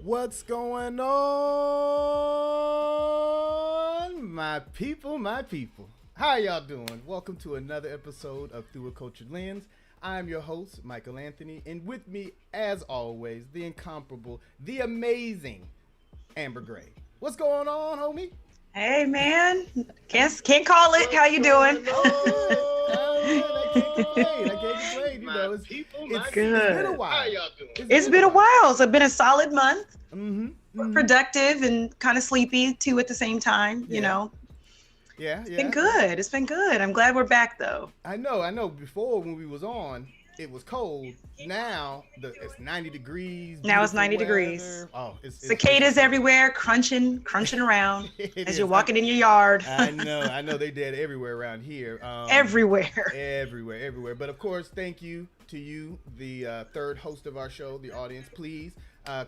What's going on, my people, my people? How y'all doing? Welcome to another episode of Through a Cultured Lens. I'm your host, Michael Anthony, and with me, as always, the incomparable, the amazing Amber Gray. What's going on, homie? Hey, man. Can't call it. How you doing? I can't complain. You know, it's been a while. How y'all doing? It's been a while. It's been a solid month. Mm-hmm. Productive and kind of sleepy too at the same time. You know. Yeah. It's been good. It's been good. I'm glad we're back though. I know. Before when we was on, it was cold. Now it's 90 degrees. Now it's 90 weather. degrees. Oh, it's cicadas everywhere, crunching around as you're walking in your yard. I know they dead everywhere around here. Everywhere. But of course, thank you to you, the third host of our show, the audience. Please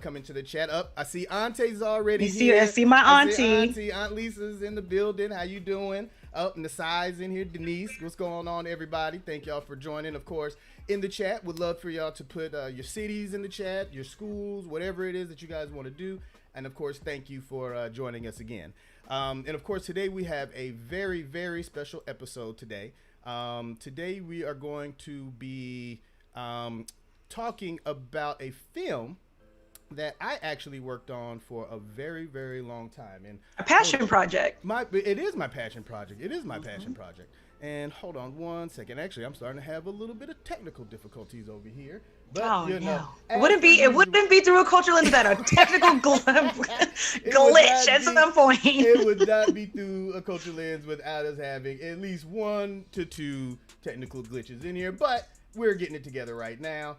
come into the chat. I see Auntie's already here. I see my auntie. Aunt Lisa's in the building. How you doing? And the size in here, Denise. What's going on, everybody? Thank y'all for joining. Of course, in the chat, would love for y'all to put your cities in the chat, your schools, whatever it is that you guys want to do. And of course, thank you for joining us again. And of course, today we have a very, very special episode today. Today we are going to be talking about a film that I actually worked on for a very, very long time. And a passion project. It is my passion project. And hold on one second. Actually, I'm starting to have a little bit of technical difficulties over here. But it wouldn't be through a cultural lens without a technical glitch at some point. It would not be through a cultural lens without us having at least 1 to 2 technical glitches in here. But we're getting it together right now.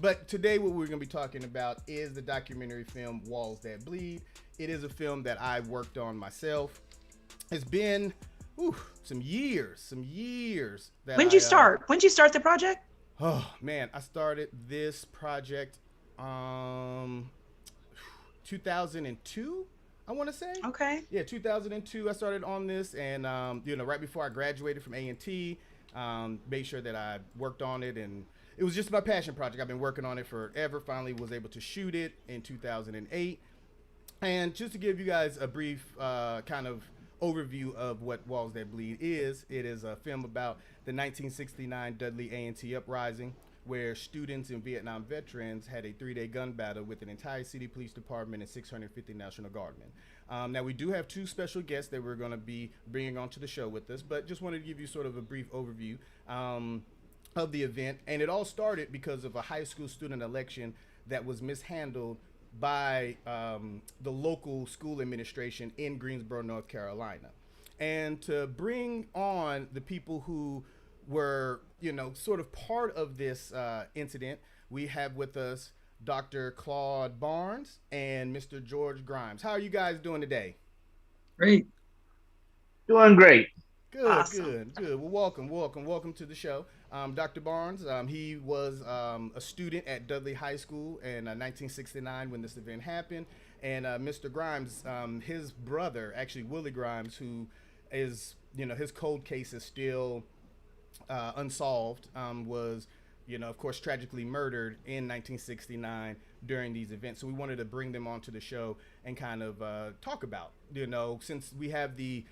But today what we're going to be talking about is the documentary film Walls That Bleed. It is a film that I worked on myself. It's been some years. When'd you start? When'd you start the project? Oh man, I started this project 2002, I want to say. Okay. Yeah, 2002 I started on this, and right before I graduated from A&T, made sure that I worked on it, and it was just my passion project. I've been working on it forever. Finally was able to shoot it in 2008. And just to give you guys a brief kind of overview of what Walls That Bleed is, it is a film about the 1969 Dudley A&T Uprising, where students and Vietnam veterans had a 3-day gun battle with an entire city police department and 650 National Guardmen. Now, we do have 2 special guests that we're going to be bringing onto the show with us, but just wanted to give you sort of a brief overview of the event. And it all started because of a high school student election that was mishandled by the local school administration in Greensboro, North Carolina. And to bring on the people who were, sort of part of this incident, we have with us Dr. Claude Barnes and Mr. George Grimes. How are you guys doing today? Great. Doing great. Good, awesome. good. Well, welcome to the show. Dr. Barnes, he was a student at Dudley High School in 1969 when this event happened. And Mr. Grimes, his brother, actually Willie Grimes, who is, his cold case is still unsolved, was, of course, tragically murdered in 1969 during these events. So we wanted to bring them onto the show and kind of talk about, since we have the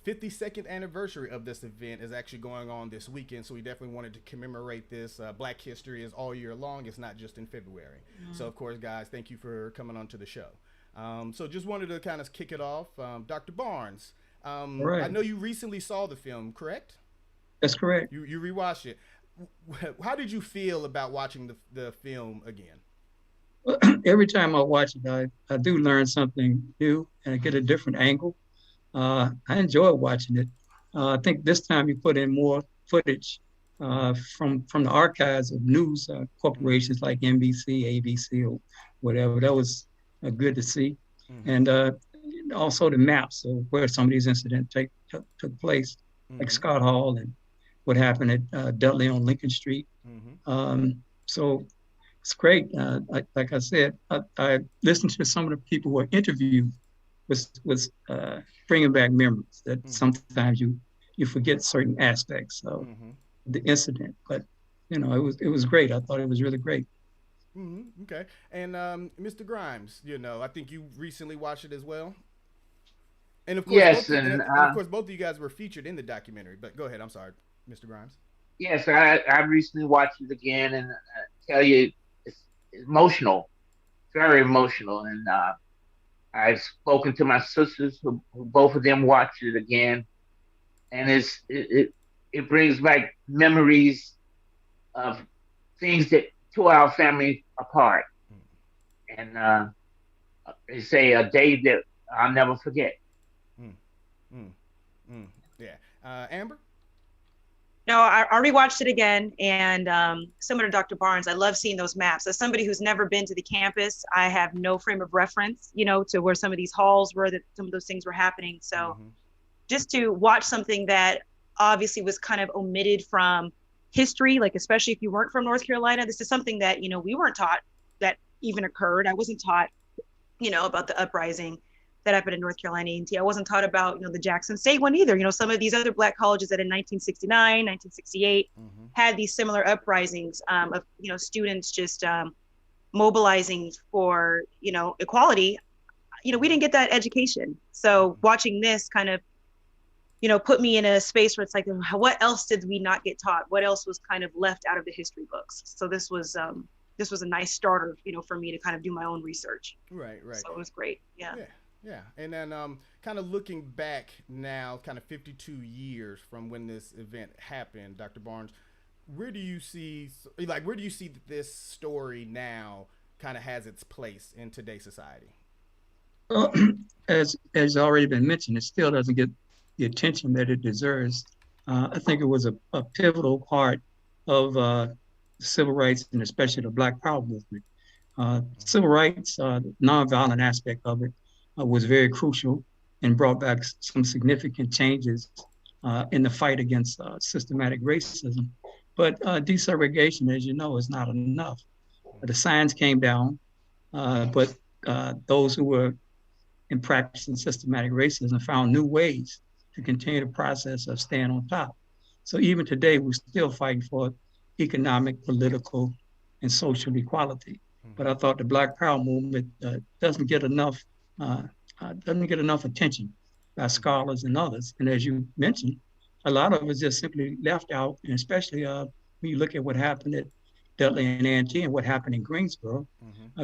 52nd anniversary of this event is actually going on this weekend, so we definitely wanted to commemorate this. Black History is all year long. It's not just in February. So, of course, guys, thank you for coming on to the show. So just wanted to kind of kick it off. Dr. Barnes, right. I know you recently saw the film, correct? That's correct. You rewatched it. How did you feel about watching the film again? Every time I watch it, I do learn something new and I get a different angle. I enjoy watching it. I think this time you put in more footage from the archives of news corporations like NBC, ABC, or whatever. That was good to see. And also the maps of where some of these incidents took place, like Scott Hall and what happened at Dudley on Lincoln Street. So it's great. Like I said, I listened to some of the people who were interviewed was bringing back memories that sometimes you forget certain aspects of the incident. But it was great. I thought it was really great. Okay. And Mr. Grimes, I think you recently watched it as well. And of course, Yes, and both of you guys were featured in the documentary. But go ahead. I'm sorry, Mr. Grimes. yes, I recently watched it again, and tell you, it's emotional, very emotional. And I've spoken to my sisters, who both of them watched it again, and it brings back memories of things that tore our family apart, and they say a day that I'll never forget. Mm, mm, mm. Yeah. Amber. No, I rewatched it again, and similar to Dr. Barnes, I love seeing those maps. As somebody who's never been to the campus, I have no frame of reference, to where some of these halls were, that some of those things were happening. So just to watch something that obviously was kind of omitted from history, like especially if you weren't from North Carolina, this is something that, we weren't taught that even occurred. I wasn't taught, about the uprising that happened in North Carolina A&T. I wasn't taught about, the Jackson State one either. Some of these other Black colleges that in 1969, 1968 had these similar uprisings of, students just mobilizing for, equality. We didn't get that education. So watching this kind of, put me in a space where it's like, what else did we not get taught? What else was kind of left out of the history books? So this was a nice starter, for me to kind of do my own research. Right. So it was great. Yeah. Yeah. And then kind of looking back now, kind of 52 years from when this event happened, Dr. Barnes, where do you see that this story now kind of has its place in today's society? Well, as already been mentioned, it still doesn't get the attention that it deserves. I think it was a pivotal part of civil rights, and especially the Black Power movement. Civil rights, the nonviolent aspect of it, was very crucial and brought back some significant changes in the fight against systematic racism. But desegregation, as you know, is not enough. The signs came down, but those who were in practicing systematic racism found new ways to continue the process of staying on top. So even today, we're still fighting for economic, political, and social equality. But I thought the Black Power movement doesn't get enough attention by scholars and others. And as you mentioned, a lot of it is just simply left out, and especially when you look at what happened at Dudley and A&T and what happened in Greensboro.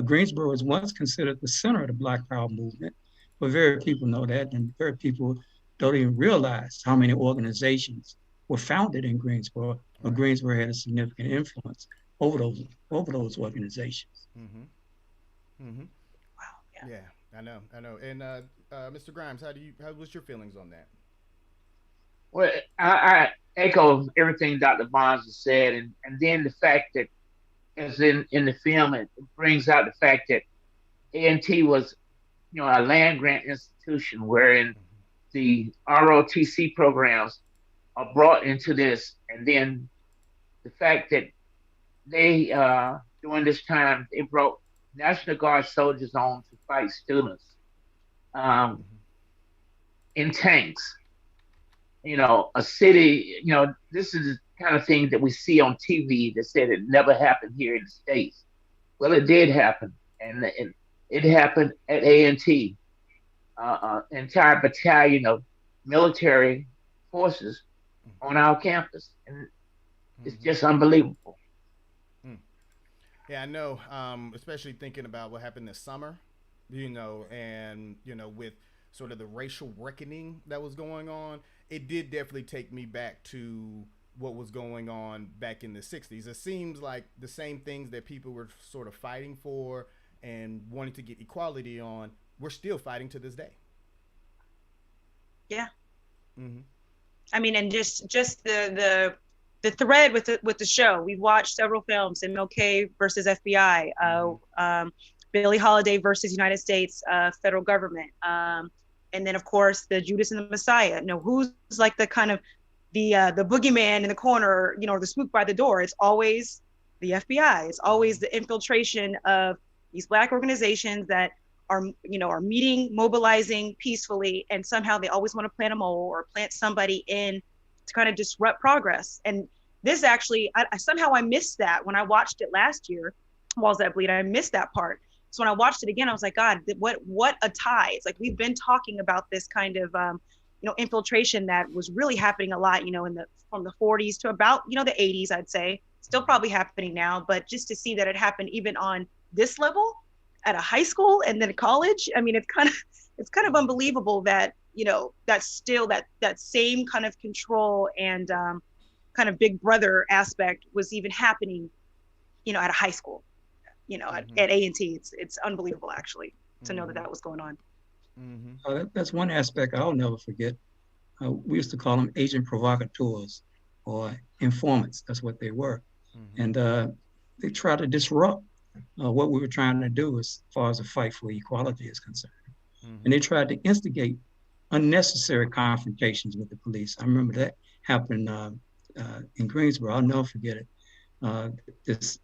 Greensboro was once considered the center of the Black Power movement, but very people know that, and very people don't even realize how many organizations were founded in Greensboro, but Greensboro had a significant influence over those organizations. Wow. Yeah, I know. And Mr. Grimes, how was your feelings on that? Well, I echo everything Dr. Barnes has said, and then the fact that, as in the film, it brings out the fact that A&T was, a land grant institution wherein the ROTC programs are brought into this, and then the fact that they, during this time, they brought National Guard soldiers on to fight students in tanks. A city, this is the kind of thing that we see on TV that said it never happened here in the States. Well, it did happen, and it happened at A&T. Entire battalion of military forces on our campus, and it's just unbelievable. Yeah, I know. Especially thinking about what happened this summer, and with sort of the racial reckoning that was going on, it did definitely take me back to what was going on back in the 60s. It seems like the same things that people were sort of fighting for and wanting to get equality on, we're still fighting to this day. Yeah. I mean, and just the thread with the show. We've watched several films: MLK versus FBI, Billie Holiday versus United States federal government, and then of course the Judas and the Messiah. Who's like the kind of the boogeyman in the corner, the spook by the door? It's always the FBI. It's always the infiltration of these Black organizations that are meeting, mobilizing peacefully, and somehow they always want to plant a mole or plant somebody in to kind of disrupt progress. And this actually, I somehow missed that when I watched it last year. Walls That Bleed. I missed that part. So when I watched it again, I was like, God, what a tie. It's like, we've been talking about this kind of, infiltration that was really happening a lot, from the 40s to about, the 80s, I'd say. Still probably happening now, but just to see that it happened even on this level at a high school and then college, I mean, it's kind of unbelievable that, that's still that same kind of control and kind of big brother aspect was even happening, at a high school, at A&T. It's unbelievable, actually, to know that was going on. That's one aspect I'll never forget. We used to call them agent provocateurs or informants. That's what they were. And they tried to disrupt what we were trying to do as far as the fight for equality is concerned. And they tried to instigate unnecessary confrontations with the police. I remember that happened in Greensboro. I'll never forget it. This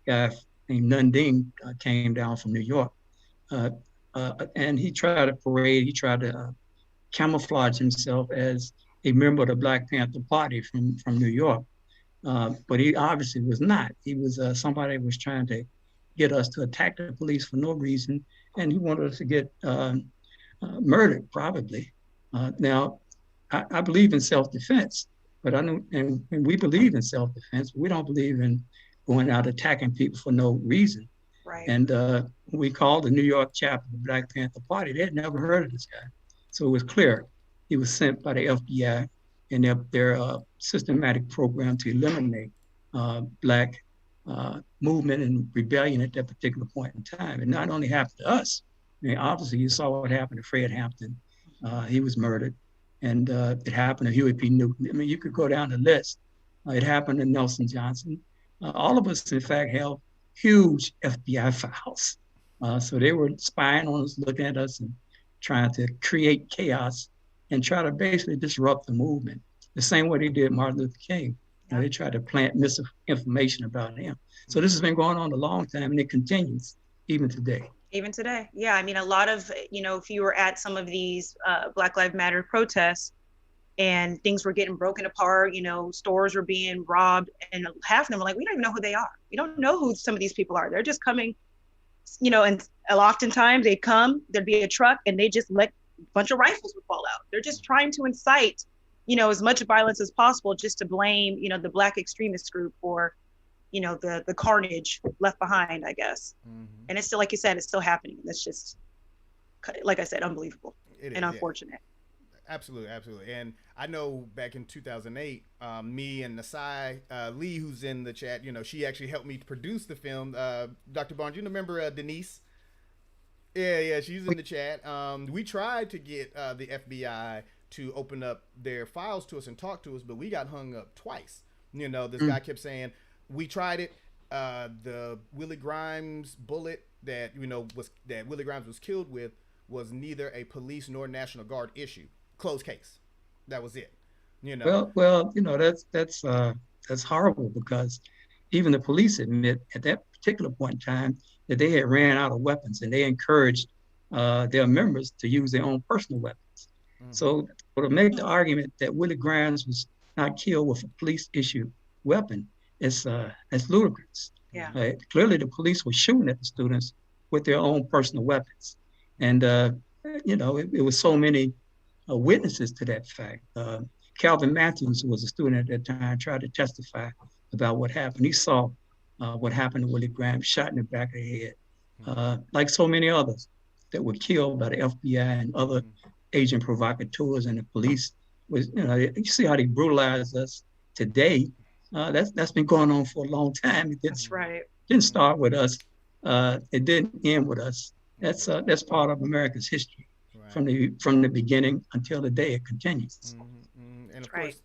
guy named Nunding came down from New York. And he tried to parade, he tried to camouflage himself as a member of the Black Panther Party from New York. But he obviously was not. He was somebody who was trying to get us to attack the police for no reason. And he wanted us to get murdered, probably. Now, I believe in self-defense, but I know, and we believe in self-defense, but we don't believe in going out attacking people for no reason. Right. And we called the New York chapter of the Black Panther Party. They had never heard of this guy. So it was clear he was sent by the FBI in their systematic program to eliminate Black movement and rebellion at that particular point in time. It not only happened to us, I mean, obviously you saw what happened to Fred Hampton. He was murdered. And it happened to Huey P. Newton. I mean, you could go down the list. It happened to Nelson Johnson. All of us, in fact, held huge FBI files. So they were spying on us, looking at us and trying to create chaos and try to basically disrupt the movement. The same way they did Martin Luther King. They tried to plant misinformation about him. So this has been going on a long time and it continues even today. Even today. Yeah. I mean, a lot of, if you were at some of these Black Lives Matter protests and things were getting broken apart, stores were being robbed, and half of them were like, we don't even know who they are. We don't know who some of these people are. They're just coming, and oftentimes they'd come, there'd be a truck, and they just let a bunch of rifles would fall out. They're just trying to incite, as much violence as possible, just to blame, the Black extremist group for, the carnage left behind, I guess. And it's still, like you said, it's still happening. That's just, like I said, unbelievable and unfortunate. Absolutely, absolutely. And I know back in 2008, me and Nasai Lee, who's in the chat, she actually helped me produce the film. Dr. Barnes, you remember Denise? Yeah, she's in the chat. We tried to get the FBI to open up their files to us and talk to us, but we got hung up twice. This guy kept saying, we tried it. The Willie Grimes bullet that, that Willie Grimes was killed with was neither a police nor National Guard issue. Closed case. That was it. Well, that's horrible, because even the police admit at that particular point in time that they had ran out of weapons, and they encouraged their members to use their own personal weapons. So to make the argument that Willie Grimes was not killed with a police issued weapon, it's ludicrous. Yeah. Clearly the police were shooting at the students with their own personal weapons. And it was so many witnesses to that fact. Calvin Matthews, who was a student at that time, tried to testify about what happened. He saw what happened to Willie Grimes, shot in the back of the head, like so many others that were killed by the FBI and other agent provocateurs and the police. You see how they brutalize us today. That's been going on for a long time. That's right. Didn't start with us. It didn't end with us. That's part of America's history. Right. From the beginning until the day it continues. And of course,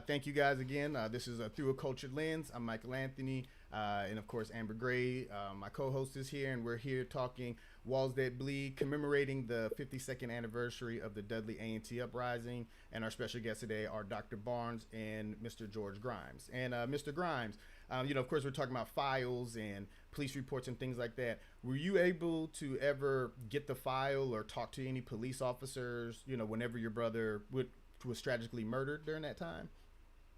thank you guys again. This is Through a Cultured Lens. I'm Michael Anthony, and of course Amber Gray, my co-host, is here, and we're here talking Walls That Bleed, commemorating the 52nd anniversary of the Dudley A&T Uprising. And our special guests today are Dr. Barnes and Mr. George Grimes. And Mr. Grimes, of course, we're talking about files and police reports and things like that. Were you able to ever get the file or talk to any police officers, whenever your brother was tragically murdered during that time?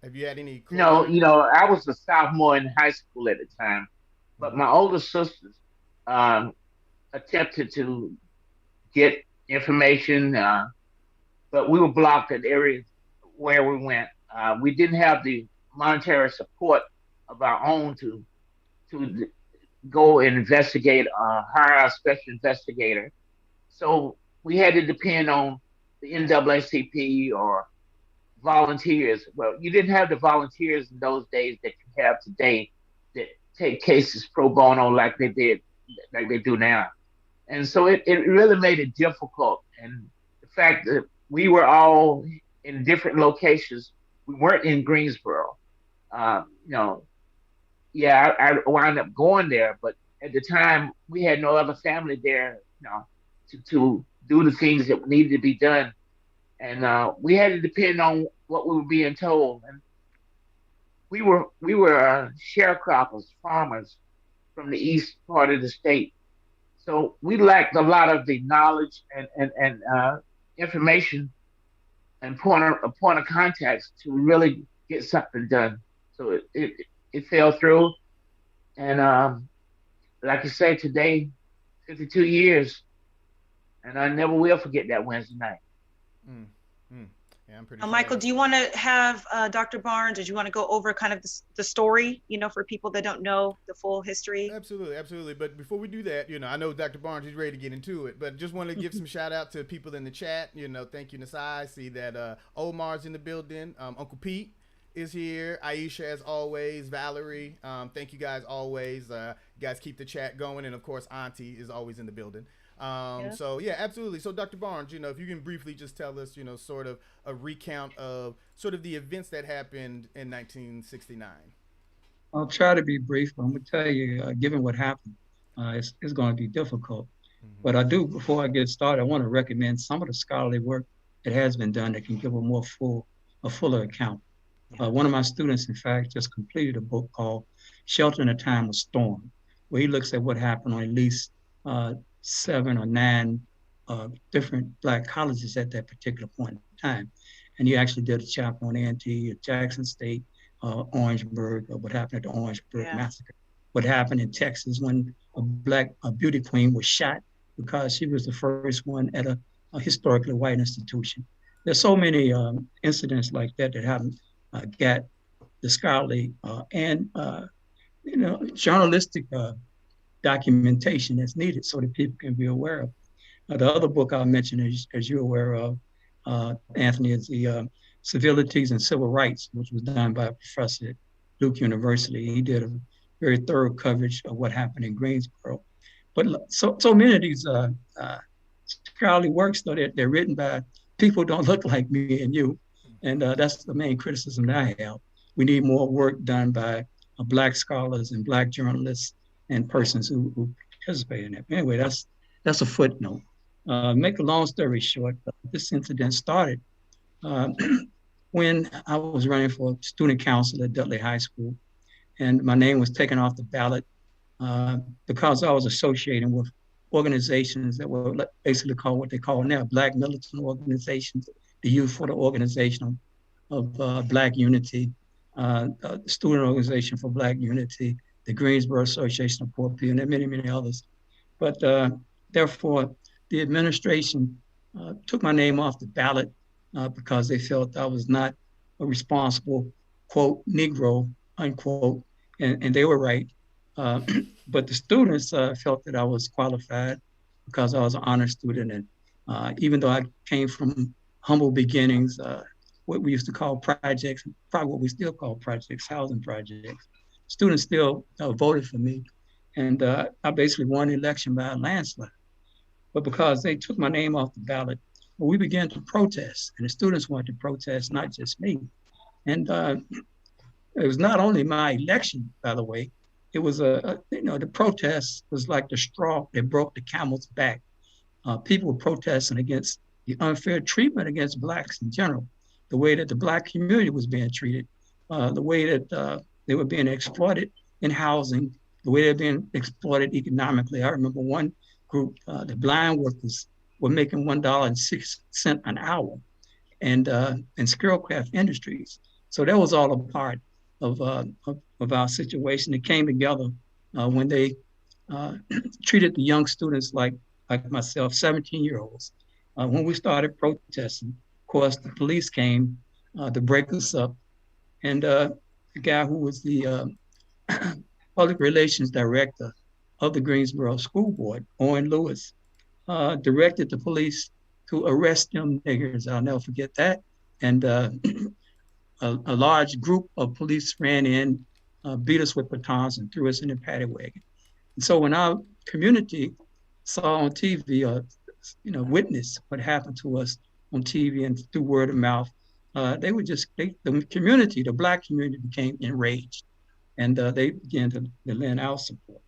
Have you had any? No, I was a sophomore in high school at the time. But my older sisters um, attempted to get information, but we were blocked at areas where we went. We didn't have the monetary support of our own to go and investigate, hire a special investigator. So we had to depend on the NAACP or volunteers. Well, you didn't have the volunteers in those days that you have today that take cases pro bono like they do now. And so it really made it difficult. And the fact that we were all in different locations, we weren't in Greensboro. You know, yeah, I wound up going there, but at the time we had no other family there, you know, to do the things that needed to be done, and we had to depend on what we were being told. And we were sharecroppers, farmers from the east part of the state, so we lacked a lot of the knowledge and information and point of contacts to really get something done. So it fell through, and like I say, today, 52 years, and I never will forget that Wednesday night. Mm, mm. Yeah, I'm pretty. Michael, do you want to have Dr. Barnes, or do you want to go over kind of the story, you know, for people that don't know the full history? Absolutely, absolutely. But before we do that, you know, I know Dr. Barnes is ready to get into it, but just want to give some shout out to people in the chat. You know, thank you, Nasai. I see that Omar's in the building. Uncle Pete is here. Aisha, as always. Valerie, thank you guys always. You guys keep the chat going, and of course, Auntie is always in the building. Yeah. So yeah, absolutely. So Dr. Barnes, you know, if you can briefly just tell us, you know, sort of a recount of sort of the events that happened in 1969. I'll try to be brief, but I'm gonna tell you, given what happened, it's going to be difficult. Mm-hmm. But I do, before I get started, I want to recommend some of the scholarly work that has been done that can give a fuller account. One of my students, in fact, just completed a book called Shelter in a Time of Storm, where he looks at what happened on at least 7 or 9 different Black colleges at that particular point in time. And he actually did a chapter on A&T, Jackson State, Orangeburg, what happened at the Orangeburg Massacre, what happened in Texas when a beauty queen was shot because she was the first one at a historically white institution. There's so many incidents like that that haven't got the scholarly and you know, journalistic documentation that's needed so that people can be aware of. The other book I'll mention, as you're aware of, Anthony, is the Civilities and Civil Rights, which was done by a professor at Duke University. He did a very thorough coverage of what happened in Greensboro. But so many of these scholarly works, though, they're written by people who don't look like me and you. And that's the main criticism that I have. We need more work done by Black scholars and Black journalists and persons who participate in it. Anyway, that's a footnote. Make a long story short, this incident started when I was running for student council at Dudley High School, and my name was taken off the ballot because I was associating with organizations that were basically called what they call now Black militant organizations, the Youth for the Organization of Black Unity, the Student Organization for Black Unity, the Greensboro Association of Poor People, and many, many others. But therefore, the administration took my name off the ballot because they felt I was not a responsible, quote, Negro, unquote, and they were right. But the students felt that I was qualified because I was an honor student. And even though I came from humble beginnings, what we used to call projects, probably what we still call projects, housing projects, students still voted for me. And I basically won the election by a landslide. But because they took my name off the ballot, we began to protest. And the students wanted to protest, not just me. And it was not only my election, by the way, it was the protest was like the straw that broke the camel's back. People were protesting against the unfair treatment against Blacks in general, the way that the Black community was being treated, the way that they were being exploited in housing, the way they're being exploited economically. I remember one group, the blind workers, were making $1.06 an hour, and in Squirrelcraft Industries. So that was all a part of our situation. It came together when they treated the young students like myself, 17-year-olds. When we started protesting, of course, the police came to break us up. And the guy who was the public relations director of the Greensboro School Board, Owen Lewis, directed the police to arrest them niggers. I'll never forget that. And a large group of police ran in, beat us with batons, and threw us in a paddy wagon. And so when our community saw on TV, witnessed what happened to us on TV and through word of mouth, the community, the Black community, became enraged, and they began to lend our support.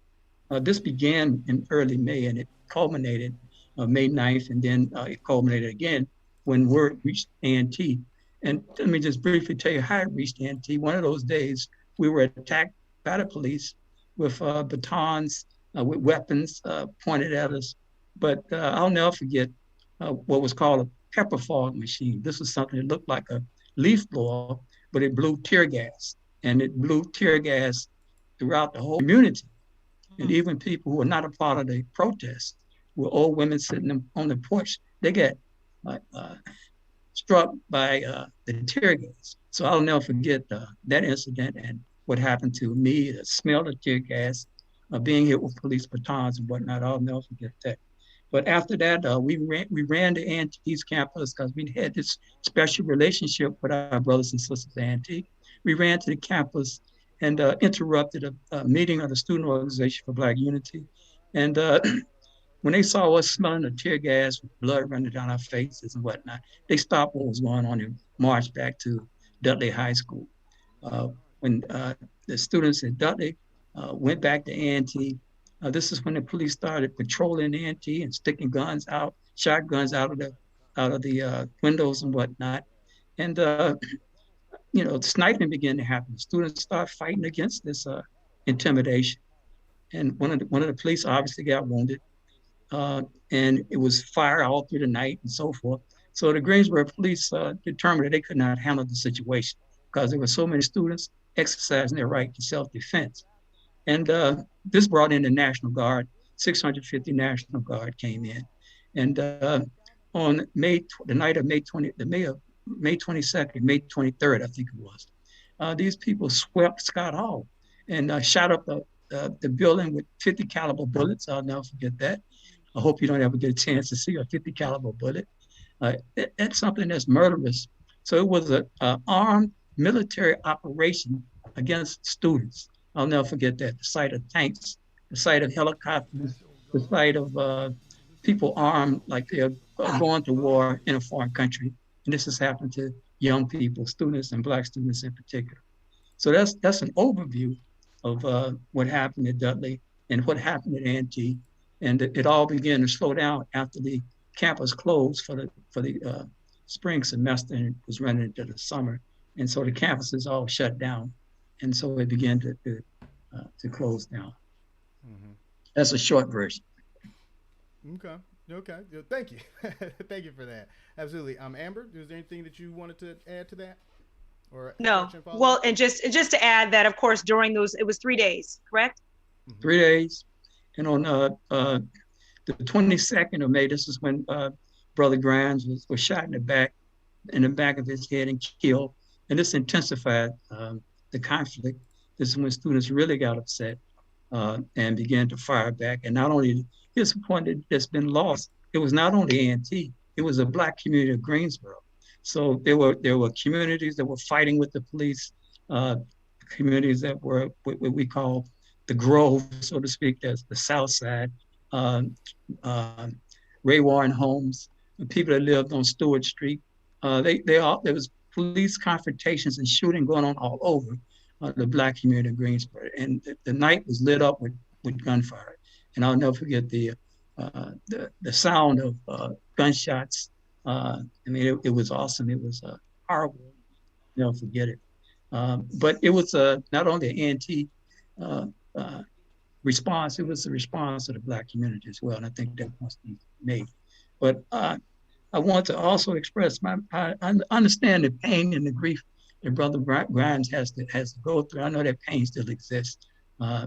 This began in early May, and it culminated May 9th, and then it culminated again when word reached A&T. And let me just briefly tell you how it reached A&T. One of those days, we were attacked by the police with batons, with weapons pointed at us. But I'll never forget what was called a pepper fog machine. This was something that looked like a leaf blower, but it blew tear gas. And it blew tear gas throughout the whole community. And even people who were not a part of the protest, were old women sitting on the porch, they got struck by the tear gas. So I'll never forget that incident and what happened to me, the smell of tear gas, being hit with police batons and whatnot. I'll never forget that. But after that, we ran to A&T's campus because we had this special relationship with our brothers and sisters at A&T. We ran to the campus and interrupted a meeting of the Student Organization for Black Unity. And when they saw us smelling the tear gas with blood running down our faces and whatnot, they stopped what was going on and marched back to Dudley High School. When the students at Dudley went back to A&T, this is when the police started patrolling A&T and sticking guns out, shotguns out of the windows and whatnot. And sniping began to happen. Students started fighting against this intimidation. And one of the police obviously got wounded. And it was fire all through the night and so forth. So the Greensboro police determined that they could not handle the situation because there were so many students exercising their right to self-defense. And this brought in the National Guard. 650 National Guard came in. And on the night of May 22nd, May 23rd, I think it was, these people swept Scott Hall and shot up the building with 50 caliber bullets. I'll never forget that. I hope you don't ever get a chance to see a 50 caliber bullet. That's something that's murderous. So it was an armed military operation against students. I'll never forget that. The sight of tanks, the sight of helicopters, the sight of people armed like they're going to war in a foreign country. And this has happened to young people, students and Black students in particular. So that's an overview of what happened at Dudley and what happened at A&T. And it all began to slow down after the campus closed for the spring semester and it was running into the summer. And so the campuses all shut down. And so it began to close down. Mm-hmm. That's a short version. Okay. Thank you. Thank you for that. Absolutely. Amber, is there anything that you wanted to add to that? Or no. Well, and just to add that, of course, during those, it was 3 days, correct? Mm-hmm. 3 days. And on the 22nd of May, this is when Brother Grimes was shot in the back of his head and killed. And this intensified the conflict. This is when students really got upset and began to fire back. And not only, here's a point that's been lost. It was not only A&T, it was a Black community of Greensboro. So there were communities that were fighting with the police, communities that were what we call the Grove, so to speak, that's the South Side, Ray Warren homes, the people that lived on Stewart Street. There was police confrontations and shooting going on all over the Black community of Greensboro. And the night was lit up with gunfire. And I'll never forget the sound of gunshots. It was awesome. It was horrible. Never forget it. But it was not only an A&T response, it was a response of the Black community as well. And I think that must be made. But I want to also express I understand the pain and the grief that Brother Grimes has to go through. I know that pain still exists.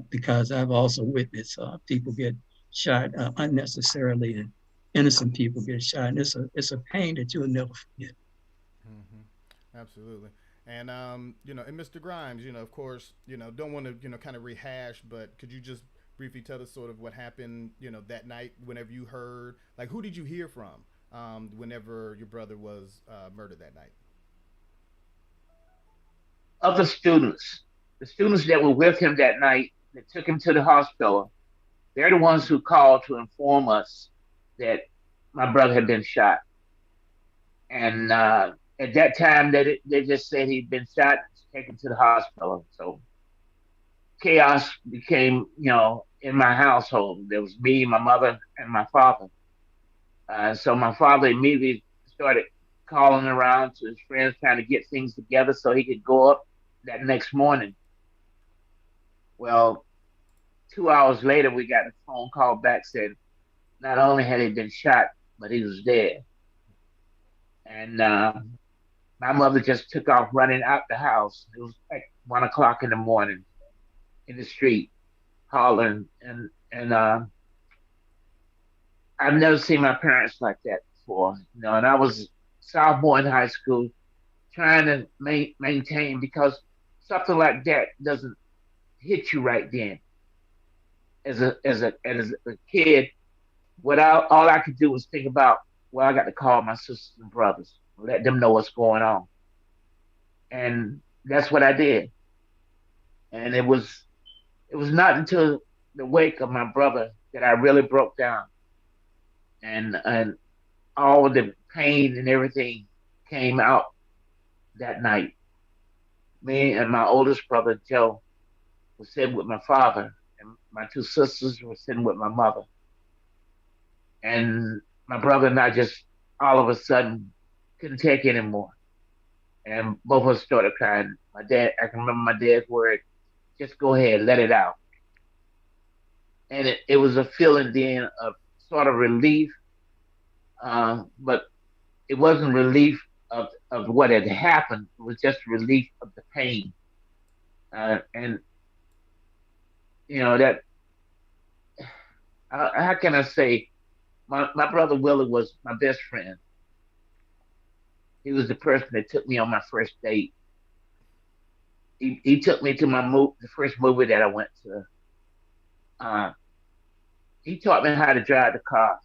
because I've also witnessed people get shot unnecessarily, and innocent people get shot. And it's a pain that you'll never forget. Absolutely. And and Mr. Grimes, of course, don't want to, kind of rehash, but could you just briefly tell us sort of what happened, that night whenever you heard, like, who did you hear from whenever your brother was murdered that night? Other students, the students that were with him that night, that took him to the hospital, they're the ones who called to inform us that my brother had been shot. And at that time, they just said he'd been shot, taken to the hospital. So chaos became, in my household. There was me, my mother, and my father. So my father immediately started calling around to his friends, trying to get things together so he could go up that next morning. Well, 2 hours later, we got a phone call back said not only had he been shot, but he was dead. And my mother just took off running out the house. It was like 1 o'clock in the morning in the street, hollering. And I've never seen my parents like that before. And I was sophomore in high school trying to maintain, because something like that doesn't hit you right then. As a kid, all I could do was think about, well, I got to call my sisters and brothers, let them know what's going on, and that's what I did. And it was not until the wake of my brother that I really broke down, and all of the pain and everything came out that night. Me and my oldest brother Joe were sitting with my father, and my two sisters were sitting with my mother. And my brother and I just all of a sudden couldn't take it anymore. And both of us started crying. I can remember my dad's word, just go ahead, let it out. And it was a feeling then of sort of relief, but it wasn't relief of what had happened. It was just relief of the pain. And, that, how can I say, my brother Willie was my best friend. He was the person that took me on my first date. He took me to the first movie that I went to. He taught me how to drive the car.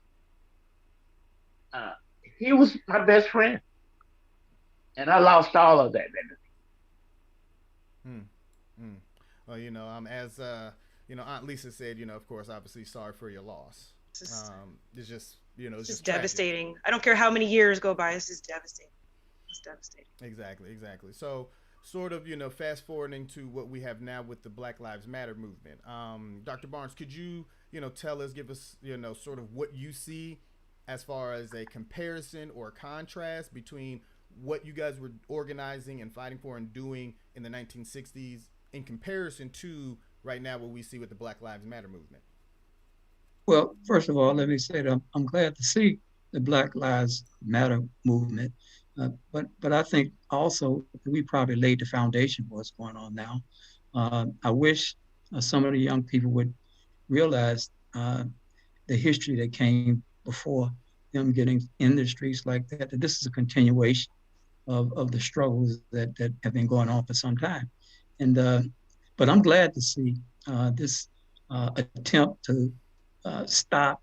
He was my best friend, and I lost all of that. Hmm. Hmm. Well, as Aunt Lisa said, of course, obviously, sorry for your loss. It's just, it's just devastating. I don't care how many years go by. It's just devastating. It's devastating. Exactly. So, sort of, fast forwarding to what we have now with the Black Lives Matter movement. Dr. Barnes, could you, give us, sort of what you see as far as a comparison or a contrast between what you guys were organizing and fighting for and doing in the 1960s in comparison to right now what we see with the Black Lives Matter movement? Well, first of all, let me say that I'm glad to see the Black Lives Matter movement, but I think also we probably laid the foundation for what's going on now. I wish some of the young people would realize the history that came before them getting in the streets like that, that this is a continuation of the struggles that have been going on for some time. And but I'm glad to see this attempt to stop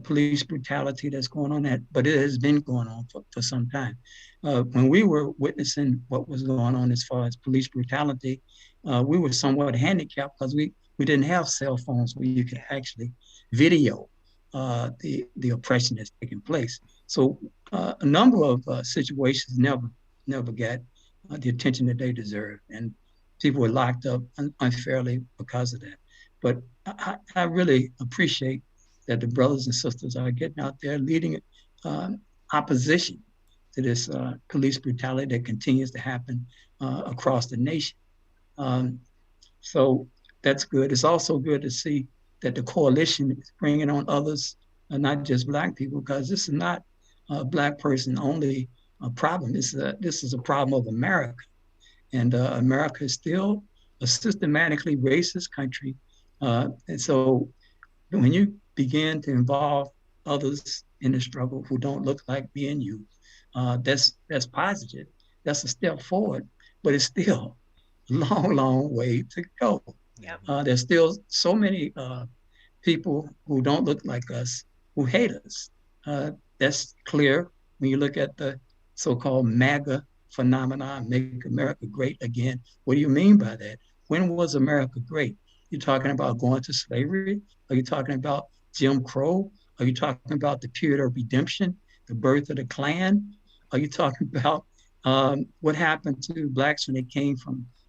police brutality that's going on, but it has been going on for some time. When we were witnessing what was going on as far as police brutality, we were somewhat handicapped because we didn't have cell phones where you could actually video the oppression that's taking place. So a number of situations never got the attention that they deserve, and people were locked up unfairly because of that. But I really appreciate that the brothers and sisters are getting out there leading opposition to this police brutality that continues to happen across the nation. So that's good. It's also good to see that the coalition is bringing on others, not just Black people, because this is not a Black person only problem. This is a problem of America. And America is still a systematically racist country. And so when you begin to involve others in the struggle who don't look like me and you, that's positive. That's a step forward, but it's still a long, long way to go. Yep. There's still so many people who don't look like us who hate us. That's clear when you look at the so-called MAGA phenomenon, make America great again. What do you mean by that? When was America great? You're talking about going to slavery? Are you talking about Jim Crow? Are you talking about the period of redemption, the birth of the Klan? Are you talking about what happened to blacks when they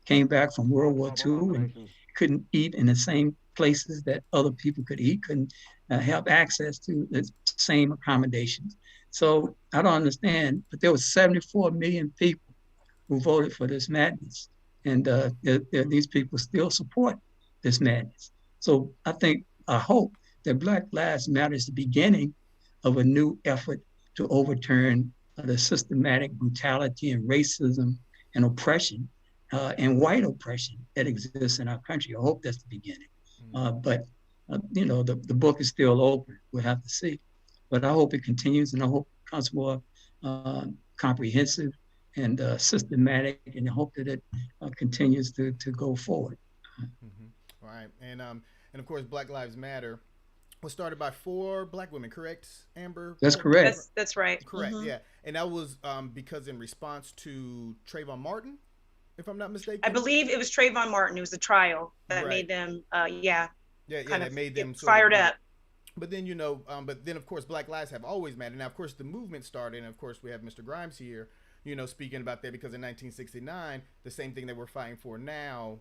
came back from World War II and couldn't eat in the same places that other people could eat, couldn't have access to the same accommodations? So I don't understand, but there were 74 million people who voted for this madness. And these people still support this madness. So I hope that Black Lives Matter is the beginning of a new effort to overturn the systematic brutality and racism and oppression and white oppression that exists in our country. I hope that's the beginning. But the book is still open. We'll have to see. But I hope it continues, and I hope it becomes more comprehensive and systematic, and I hope that it continues to go forward. Mm-hmm. Right, and of course, Black Lives Matter was started by 4 Black women, correct, Amber? That's correct. That's right. Correct. Mm-hmm. Yeah, and that was because in response to Trayvon Martin, if I'm not mistaken. I believe it was Trayvon Martin. It was a trial that made them, that made them fired up. But then, of course, Black Lives have always mattered. Now, of course, the movement started, and of course, we have Mr. Grimes here, speaking about that, because in 1969, the same thing that we're fighting for now,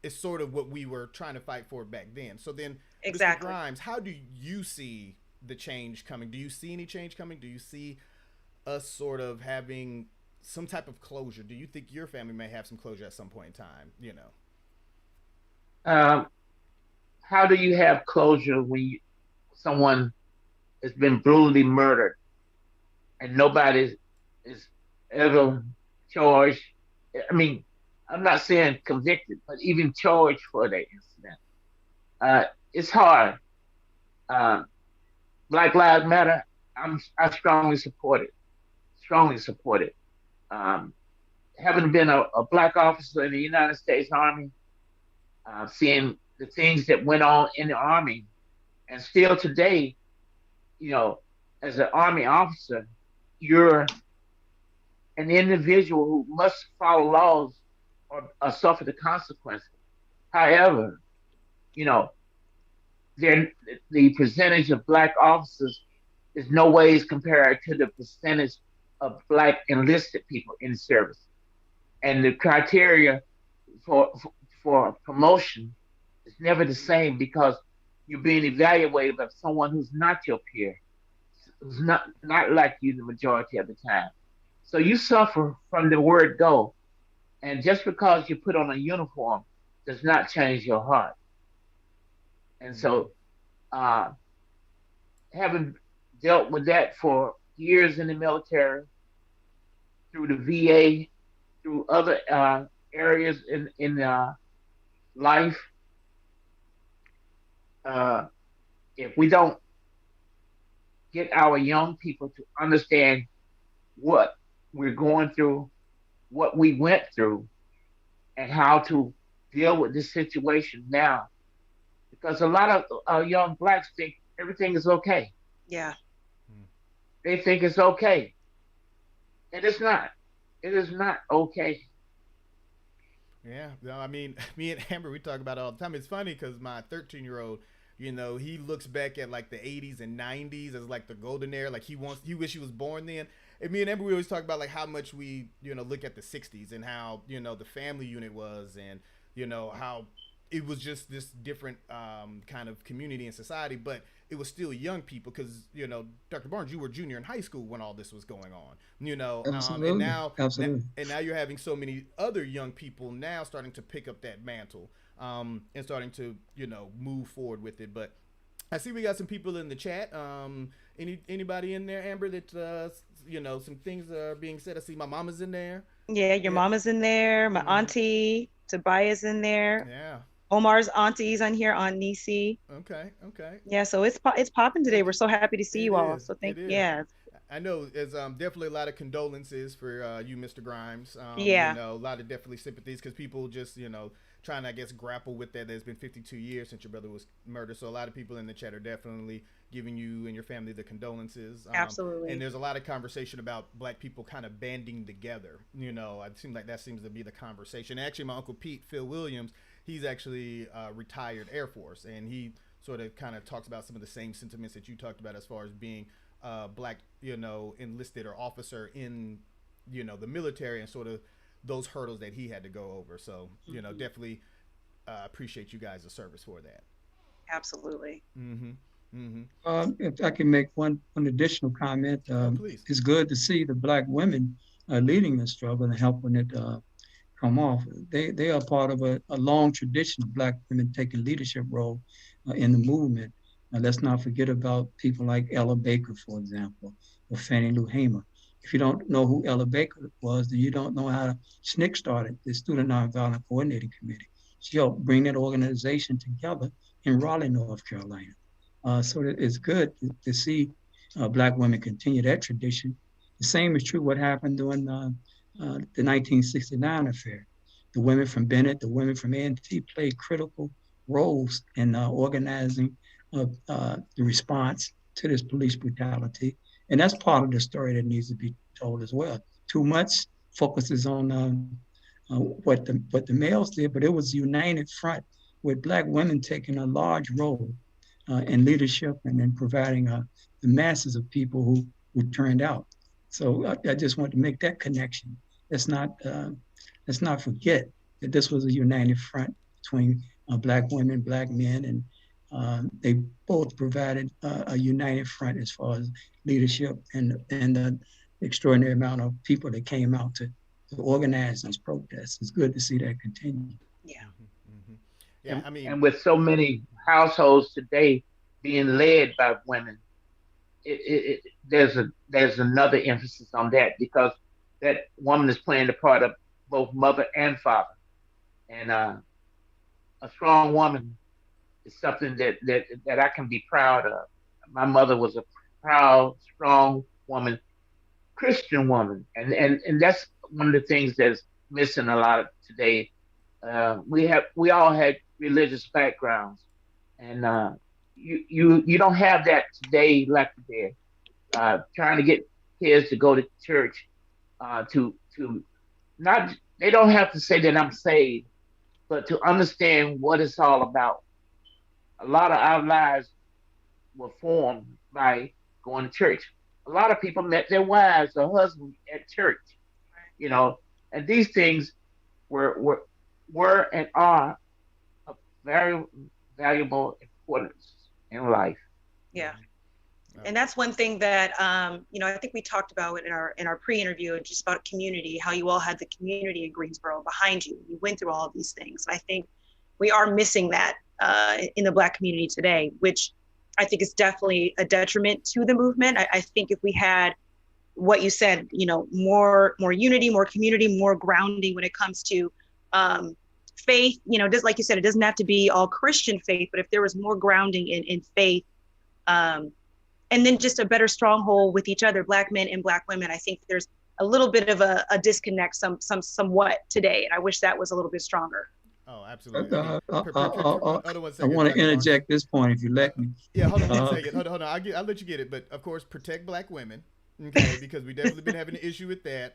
is sort of what we were trying to fight for back then. So then, exactly. Mr. Grimes, how do you see the change coming? Do you see any change coming? Do you see us sort of having some type of closure? Do you think your family may have some closure at some point in time? How do you have closure when someone has been brutally murdered and nobody is ever charged? I mean, I'm not saying convicted, but even charged for that incident. It's hard. Black Lives Matter, I strongly support it. Strongly support it. Having been a black officer in the United States Army, seeing the things that went on in the Army, and still today, as an Army officer, you're an individual who must follow laws or suffer the consequences. However, the percentage of black officers is no ways compared to the percentage of black enlisted people in the service. And the criteria for promotion is never the same, because you're being evaluated by someone who's not your peer, who's not like you the majority of the time. So you suffer from the word go. And just because you put on a uniform does not change your heart. And so having dealt with that for years in the military, through the VA, through other areas in life, if we don't get our young people to understand what we're going through, what we went through, and how to deal with this situation now, because a lot of young blacks think everything is okay. Yeah. They think it's okay. It is not. It is not okay. Yeah. No, I mean, me and Amber, we talk about it all the time. It's funny because my 13-year-old, he looks back at like the 80s and 90s as like the golden era. Like he wish he was born then. And me and Amber, we always talk about like how much we, look at the 60s and how, the family unit was, and, how it was just this different kind of community and society, but it was still young people because, Dr. Barnes, you were junior in high school when all this was going on, Absolutely. And now, Absolutely. And now you're having so many other young people now starting to pick up that mantle and starting to, move forward with it. But I see we got some people in the chat. Anybody in there, Amber, that, some things are being said? I see my mama's in there. Yeah, your mama's in there. My auntie Tobias in there. Yeah. Omar's auntie's on here, Aunt Nisi. Okay. Okay. Yeah, so it's popping today. We're so happy to see It you all. is. So It thank is. yeah. I know there's definitely a lot of condolences for you, Mr. Grimes. You Yeah, know, a lot of definitely sympathies because people just, you know, trying to, I guess, grapple with that. There's been 52 years since your brother was murdered. So a lot of people in the chat are definitely giving you and your family the condolences. And absolutely. there's a lot of conversation about black people kind of banding together. You know, it seems like that seems to be the conversation. Actually, my Uncle Pete, Phil Williams, he's actually retired Air Force. And he sort of kind of talks about some of the same sentiments that you talked about as far as being black, you know, enlisted or officer in, you know, the military and sort of those hurdles that he had to go over. So, you know, definitely appreciate you guys' service for that. Absolutely. Mm-hmm. Mm-hmm. If I can make one additional comment, Oh, please. it's good to see the black women leading the struggle and helping it come off. They are part of a long tradition of black women taking leadership role in the movement. Let's not forget about people like Ella Baker, for example, or Fannie Lou Hamer. If you don't know who Ella Baker was, then you don't know how SNCC started, the Student Nonviolent Coordinating Committee. She helped bring that organization together in Raleigh, North Carolina. So it's good to see black women continue that tradition. The same is true what happened during the 1969 affair. The women from Bennett, the women from A&T played critical roles in organizing the response to this police brutality. And that's part of the story that needs to be told as well. Too much focuses on what the males did, but it was a united front with black women taking a large role in leadership and in providing the masses of people who turned out. So I just want to make that connection. Let's not forget that this was a united front between black women, black men, and they both provided a united front as far as leadership and the extraordinary amount of people that came out to organize these protests. It's good to see that continue. Yeah. Mm-hmm. Yeah, I mean, and with so many households today being led by women, there's another emphasis on that because that woman is playing the part of both mother and father, and a strong woman is something that I can be proud of. My mother was a proud, strong woman, Christian woman, and that's one of the things that's missing a lot of today. We all had religious backgrounds, and you don't have that today like you did. Trying to get kids to go to church, to not they don't have to say that I'm saved, but to understand what it's all about. A lot of our lives were formed by going to church. A lot of people met their wives or husbands at church, you know, and these things were and are of very valuable importance in life. Yeah. And that's one thing that you know, I think we talked about in our pre-interview, just about community, how you all had the community in Greensboro behind you. You went through all of these things. And I think we are missing that in the Black community today, which I think is definitely a detriment to the movement. I think if we had what you said, you know, more unity, more community, more grounding when it comes to faith, you know, just like you said, it doesn't have to be all Christian faith, but if there was more grounding in faith, and then just a better stronghold with each other, Black men and Black women, I think there's a little bit of a disconnect somewhat today. And I wish that was a little bit stronger. Oh, absolutely. I want to interject this point if you let me. Yeah, hold on one second. Hold on. I'll let you get it. But of course, protect Black women. Okay, because we definitely been having an issue with that.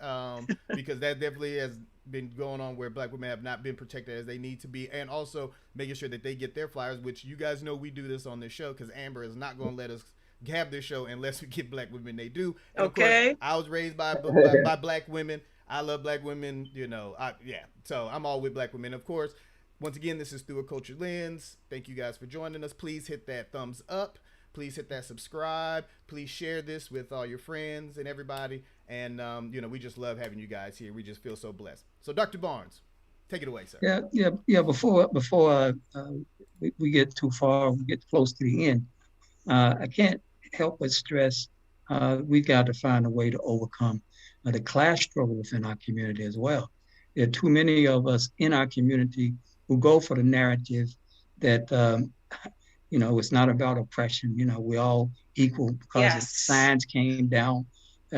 Because that definitely has been going on where Black women have not been protected as they need to be, and also making sure that they get their flyers. Which you guys know we do this on this show because Amber is not going to let us have this show unless we get Black women. They do. And okay. Of course, I was raised by Black women. I love Black women. You know, yeah. So I'm all with Black women. Of course, once again, this is Through a Culture Lens. Thank you guys for joining us. Please hit that thumbs up. Please hit that subscribe. Please share this with all your friends and everybody. And, you know, we just love having you guys here. We just feel so blessed. So, Dr. Barnes, take it away, sir. Yeah. Before we get too far, we get close to the end, I can't help but stress we've got to find a way to overcome the class struggle within our community as well. There are too many of us in our community who go for the narrative that it's not about oppression. We're all equal because the signs came down.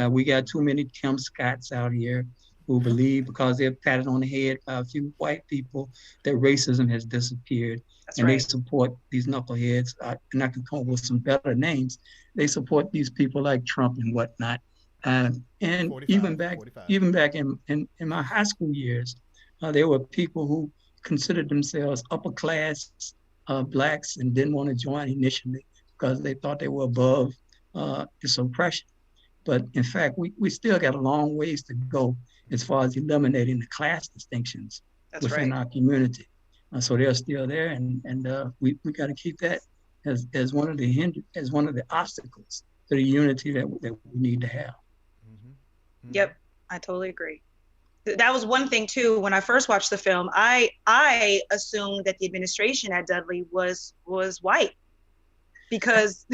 We got too many Tim Scotts out here who believe because they're patted on the head by a few white people that racism has disappeared. They support these knuckleheads. And I can come up with some better names. They support these people like Trump and whatnot. And 45, even back in my high school years, there were people who considered themselves upper class blacks and didn't want to join initially because they thought they were above this oppression. But in fact, we still got a long ways to go as far as eliminating the class distinctions within our community. So they're still there, and we got to keep that as one of the obstacles to the unity that we need to have. Yep, I totally agree. That was one thing too. When I first watched the film, I assumed that the administration at Dudley was white because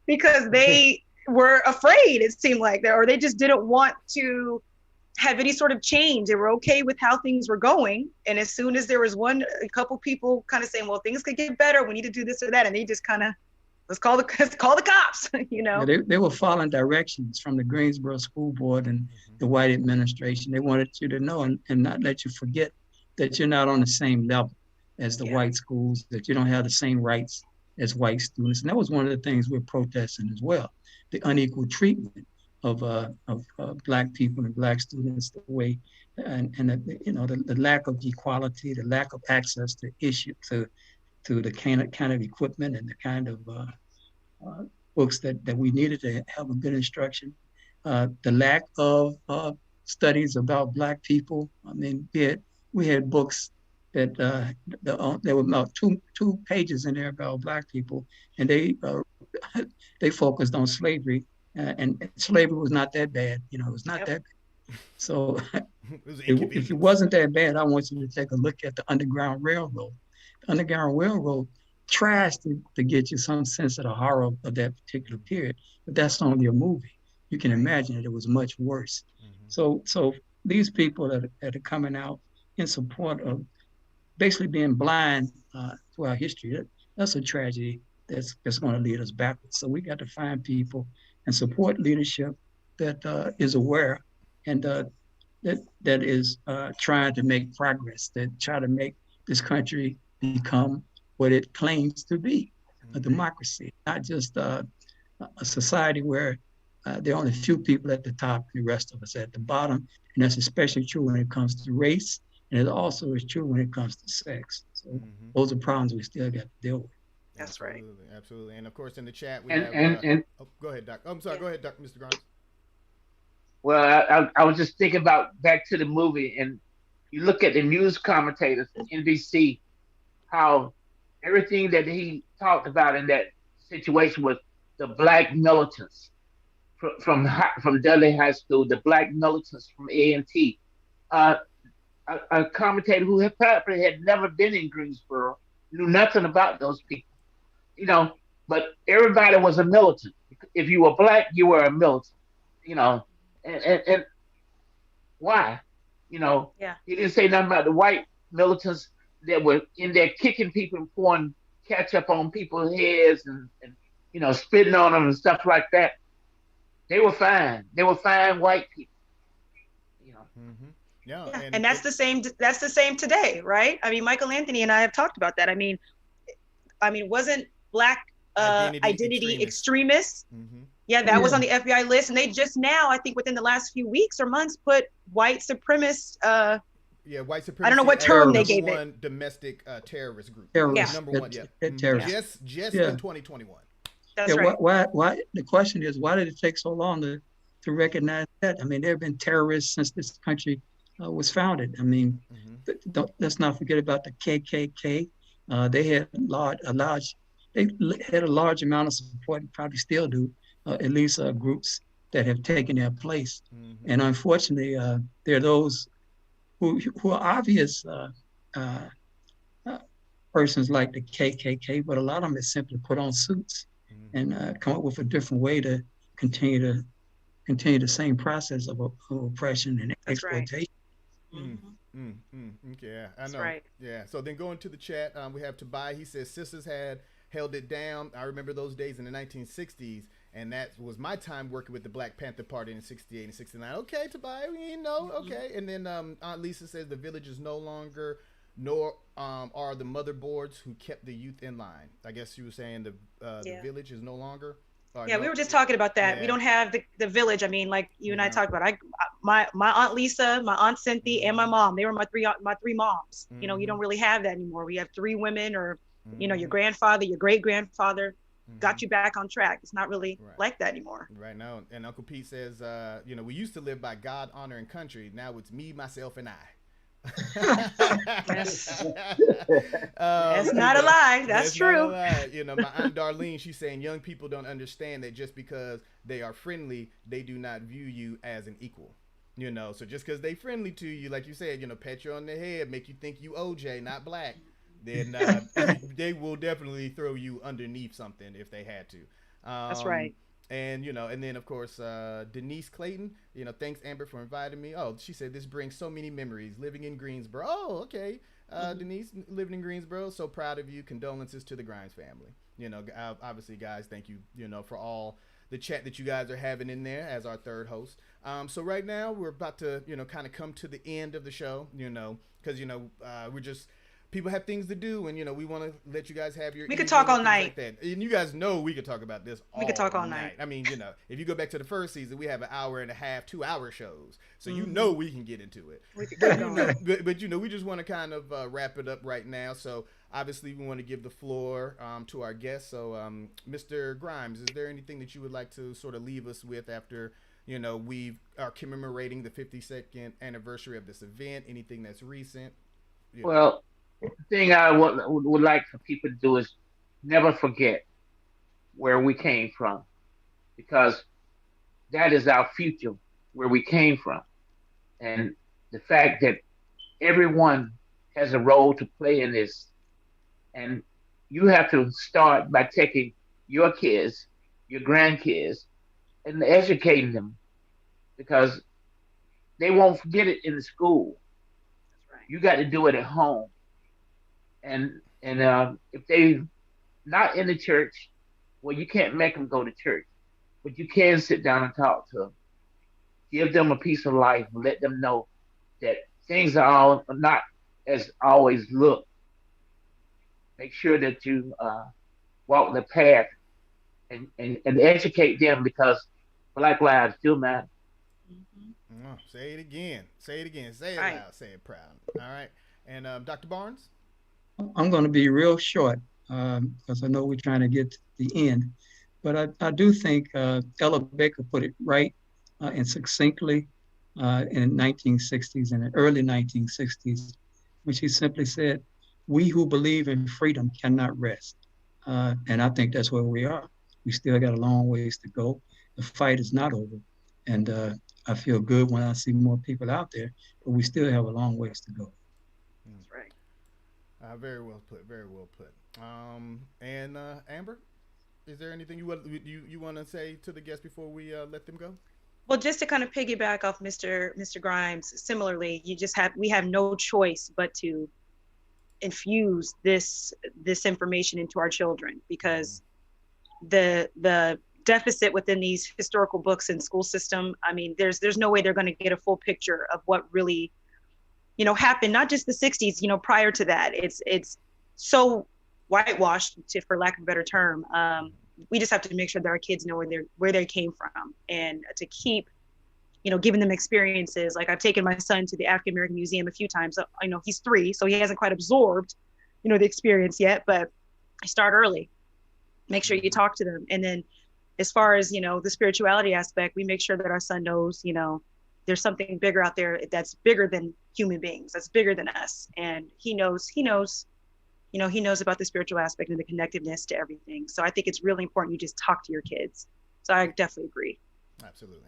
they were afraid, it seemed like, or they just didn't want to have any sort of change. They were okay with how things were going, and as soon as there was a couple people kind of saying, well, things could get better, we need to do this or that, and they just kind of, let's call the cops. Yeah, they were following directions from the Greensboro school board and the white administration. They wanted you to know and not let you forget that you're not on the same level as the white schools, that you don't have the same rights as white students. And that was one of the things we're protesting as well, the unequal treatment of Black people and Black students, the way the lack of equality, the lack of access to the kind of equipment and the kind of books that we needed to have a good instruction. The lack of studies about Black people. I mean, we had books that there were about two pages in there about Black people, and they focused on slavery, and slavery was not that bad. It was not that bad. So if it wasn't that bad, I want you to take a look at the Underground Railroad. The Underground Railroad tries to get you some sense of the horror of that particular period, but that's only a movie. You can imagine that it was much worse. So these people that are coming out in support of basically being blind to our history, that's a tragedy that's going to lead us backwards. So we got to find people and support leadership that is aware and that is trying to make progress, that try to make this country become what it claims to be, a democracy, not just a society where there are only a few people at the top and the rest of us at the bottom. And that's especially true when it comes to race. And it also is true when it comes to sex. So those are problems we still got to deal with. That's right. Absolutely. And of course, in the chat, we go ahead, Doc. I'm sorry. Go ahead, Doc, Mr. Grimes. Well, I was just thinking about back to the movie, and you look at the news commentators from NBC, how everything that he talked about in that situation was the Black militants from Dudley High School, the Black militants from A&T. A commentator who probably had never been in Greensboro knew nothing about those people, but everybody was a militant. If you were Black, you were a militant, and why? He didn't say nothing about the white militants that were in there kicking people and pouring ketchup on people's heads and spitting on them and stuff like that. They were fine. They were fine white people. Yeah, and that's the same. That's the same today, right? I mean, Michael Anthony and I have talked about that. I mean, wasn't Black identity extremists? Yeah, that was on the FBI list, and they just now, I think, within the last few weeks or months, put white supremacist. White supremacy. I don't know what term they gave it. One domestic terrorist group. Number one. Terrorist. Just in 2021. That's right. Why? The question is, why did it take so long to recognize that? I mean, there have been terrorists since this country was founded. I mean, let's not forget about the KKK. They had a large amount of support, and probably still do, at least groups that have taken their place. And unfortunately, there are those who are obvious persons like the KKK, but a lot of them is simply put on suits and come up with a different way to continue continue the same process of oppression and That's right. exploitation. Okay, I That's know. right. Yeah. So then going to the chat, we have Tobias. He says sisters had held it down. I remember those days in the 1960s, and that was my time working with the Black Panther Party in '68 and '69. Okay, Tobias, you know, okay. And then Aunt Lisa says the village is no longer, nor are the motherboards who kept the youth in line. I guess you were saying the village is no longer. Yeah, we were just talking about that. Yeah. We don't have the village. I mean, like you and I talked about. My Aunt Lisa, my Aunt Cynthia, and my mom. They were my three moms. You know, you don't really have that anymore. We have three women, or you know, your grandfather, your great grandfather got you back on track. It's not really like that anymore. Right now, and Uncle Pete says, you know, we used to live by God, honor, and country. Now it's me, myself, and I. That's not a lie. That's true. Not a lie. You know, my Aunt Darlene, she's saying young people don't understand that just because they are friendly, they do not view you as an equal. You know, so just because they friendly to you, like you said, you know, pat you on the head, make you think you OJ, not black, then they will definitely throw you underneath something if they had to. That's right. And, you know, and then, of course, Denise Clayton, you know, thanks, Amber, for inviting me. Oh, she said this brings so many memories living in Greensboro. Oh, okay. Denise, living in Greensboro. So proud of you. Condolences to the Grimes family. You know, obviously, guys, thank you, you know, for all the chat that you guys are having in there as our third host. So right now we're about to, you know, kind of come to the end of the show, you know, because, you know, we're just... people have things to do, and you know we want to let you guys have your. We could talk all night. Like that. And you guys know we could talk about this. We could talk all night. I mean, you know, if you go back to the first season, we have an hour and a half, 2-hour shows, so you know we can get into it. We could keep going. But you know, we just want to kind of wrap it up right now. So obviously, we want to give the floor to our guests. So, Mr. Grimes, is there anything that you would like to sort of leave us with after? You know, we are commemorating the 52nd anniversary of this event. Anything that's recent? You know. Well, the thing I would like for people to do is never forget where we came from, because that is our future, where we came from. And the fact that everyone has a role to play in this. And you have to start by taking your kids, your grandkids, and educating them, because they won't forget it in the school. That's right. You got to do it at home. And if they not in the church, well, you can't make them go to church, but you can sit down and talk to them, give them a piece of life, and let them know that things are all not as always look. Make sure that you walk the path and educate them, because Black lives still matter. Mm-hmm. Say it again. Say it again. Say it Right. loud. Say it proud. All right. And Dr. Barnes? I'm going to be real short because I know we're trying to get to the end. But I do think Ella Baker put it right and succinctly in 1960s and the early 1960s, when she simply said, "We who believe in freedom cannot rest." And I think that's where we are. We still got a long ways to go. The fight is not over. And I feel good when I see more people out there, but we still have a long ways to go. That's right. Very well put. Very well put. And Amber, is there anything you want to say to the guests before we let them go? Well, just to kind of piggyback off Mr. Grimes, similarly, we have no choice but to infuse this information into our children, because the deficit within these historical books and school system, I mean, there's no way they're going to get a full picture of what really, you know, happened, not just the 60s, you know, prior to that. It's so whitewashed, for lack of a better term. We just have to make sure that our kids know where they came from, and to keep, you know, giving them experiences. Like, I've taken my son to the African American Museum a few times. I know he's 3, so he hasn't quite absorbed, you know, the experience yet, but I start early. Make sure you talk to them. And then as far as, you know, the spirituality aspect, we make sure that our son knows, you know, there's something bigger out there that's bigger than human beings, that's bigger than us. And he knows, you know, he knows about the spiritual aspect and the connectiveness to everything. So I think it's really important you just talk to your kids. So I definitely agree. Absolutely.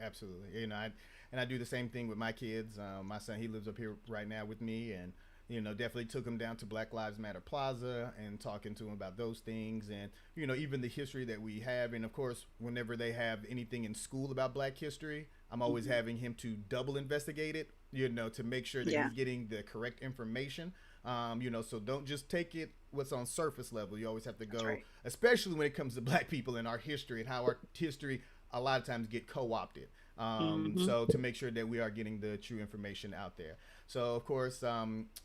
You know, I do the same thing with my kids. My son, he lives up here right now with me, and Definitely took him down to Black Lives Matter Plaza and talking to him about those things, and even the history that we have. And of course, whenever they have anything in school about Black history, I'm always having him to double investigate it, to make sure that he's getting the correct information. So don't just take it what's on surface level. You always have to go, especially when it comes to Black people and our history and how our history a lot of times get co-opted. So to make sure that we are getting the true information out there. So of course,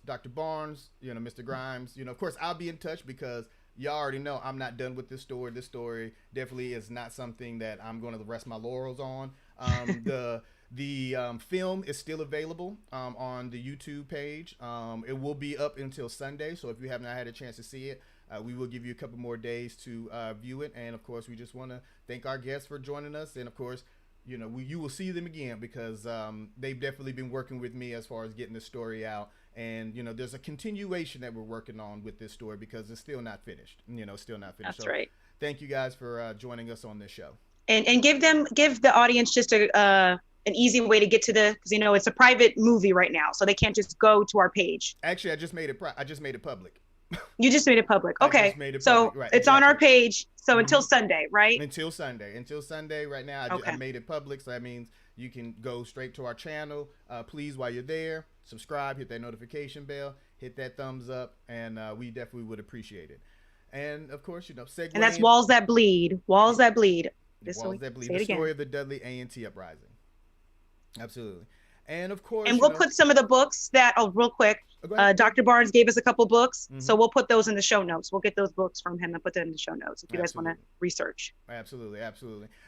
Dr. Barnes, Mr. Grimes, of course I'll be in touch because y'all already know I'm not done with this story. This story definitely is not something that I'm going to rest my laurels on. The film is still available on the YouTube page. It will be up until Sunday, so if you have not had a chance to see it, we will give you a couple more days to view it. And of course, we just want to thank our guests for joining us. And of course, you will see them again because they've definitely been working with me as far as getting the story out. And there's a continuation that we're working on with this story because it's still not finished. Still not finished. That's right. Thank you guys for joining us on this show. And give the audience just an easy way to get to because it's a private movie right now, so they can't just go to our page. Actually, I just made it public. You just made it public. Okay. So right, it's on our page. So until Sunday, right? Until Sunday. Right now, I made it public. So that means you can go straight to our channel. Please, while you're there, subscribe, hit that notification bell, hit that thumbs up, and we definitely would appreciate it. And of course, segue. And that's Walls That Bleed. Walls That Bleed. The story of the Dudley A&T Uprising. Absolutely. And of course, and we'll put some of the books that real quick. Dr. Barnes gave us a couple books, so we'll put those in the show notes. We'll get those books from him and put them in the show notes if you guys want to research. Absolutely.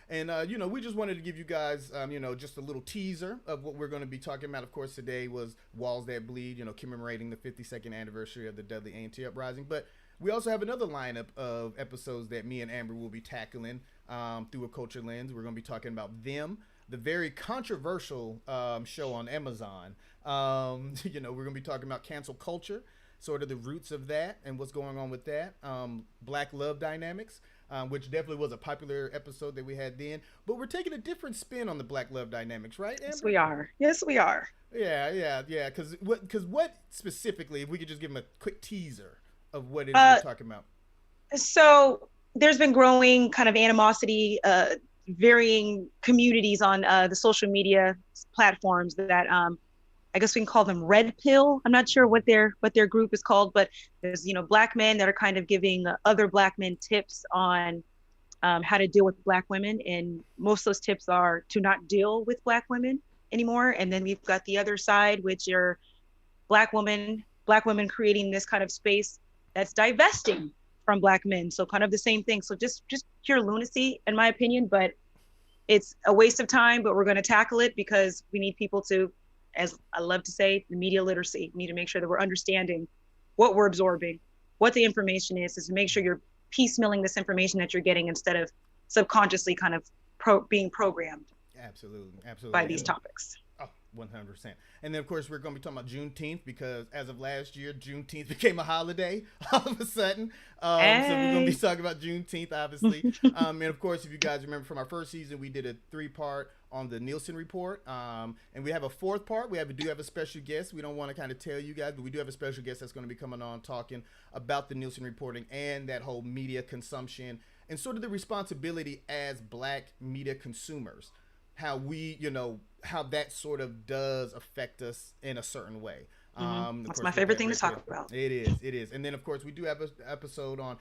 And we just wanted to give you guys just a little teaser of what we're going to be talking about. Of course, today was Walls That Bleed, commemorating the 52nd anniversary of the Dudley A&T Uprising. But we also have another lineup of episodes that me and Amber will be tackling through a culture lens. We're going to be talking about Them, the very controversial show on Amazon. We're going to be talking about cancel culture, sort of the roots of that and what's going on with that. Black love dynamics, which definitely was a popular episode that we had then. But we're taking a different spin on the black love dynamics, right, Amber? Yes, we are. Yeah. Because what specifically, if we could just give them a quick teaser of what it is we're talking about. So there's been growing kind of animosity, varying communities on the social media platforms that I guess we can call them red pill. I'm not sure what their group is called, but there's black men that are kind of giving other black men tips on how to deal with black women, and most of those tips are to not deal with black women anymore. And then we've got the other side, which are black women creating this kind of space that's divesting from black men. So kind of the same thing. So just pure lunacy, in my opinion, but it's a waste of time, but we're going to tackle it because we need people to, as I love to say, the media literacy. We need to make sure that we're understanding what we're absorbing, what the information is to make sure you're piecemealing this information that you're getting instead of subconsciously kind of being programmed. Absolutely. By these topics. Oh, 100%. And then, of course, we're going to be talking about Juneteenth because as of last year, Juneteenth became a holiday all of a sudden. So we're going to be talking about Juneteenth, obviously. And, of course, if you guys remember from our first season, we did a 3-part on the Nielsen report. And we have a 4th part. We do have a special guest. We don't want to kind of tell you guys, but we do have a special guest that's going to be coming on talking about the Nielsen reporting and that whole media consumption and sort of the responsibility as black media consumers. How we, how that sort of does affect us in a certain way. That's my favorite thing to talk about. It is. And then, of course, we do have an episode on,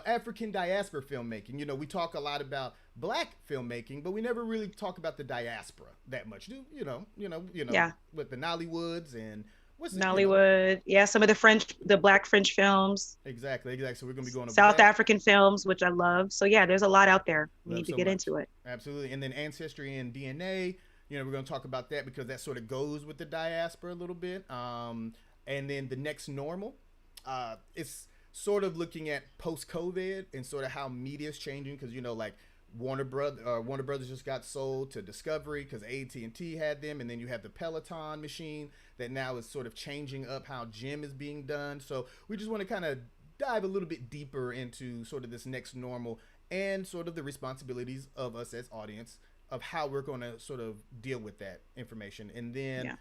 African diaspora filmmaking. We talk a lot about black filmmaking, but we never really talk about the diaspora that much. Yeah. With the Nollywoods and Nollywood, some of the black French films. Exactly. So we're gonna be going over South African films, which I love. So there's a lot out there. We need to get into it. Absolutely. And then ancestry and DNA. We're gonna talk about that because that sort of goes with the diaspora a little bit. And then the next normal, it's sort of looking at post-COVID and sort of how media is changing because like Warner Brothers just got sold to Discovery because AT&T had them, and then you have the Peloton machine that now is sort of changing up how gym is being done. So we just want to kind of dive a little bit deeper into sort of this next normal and sort of the responsibilities of us as audience of how we're going to sort of deal with that information. And then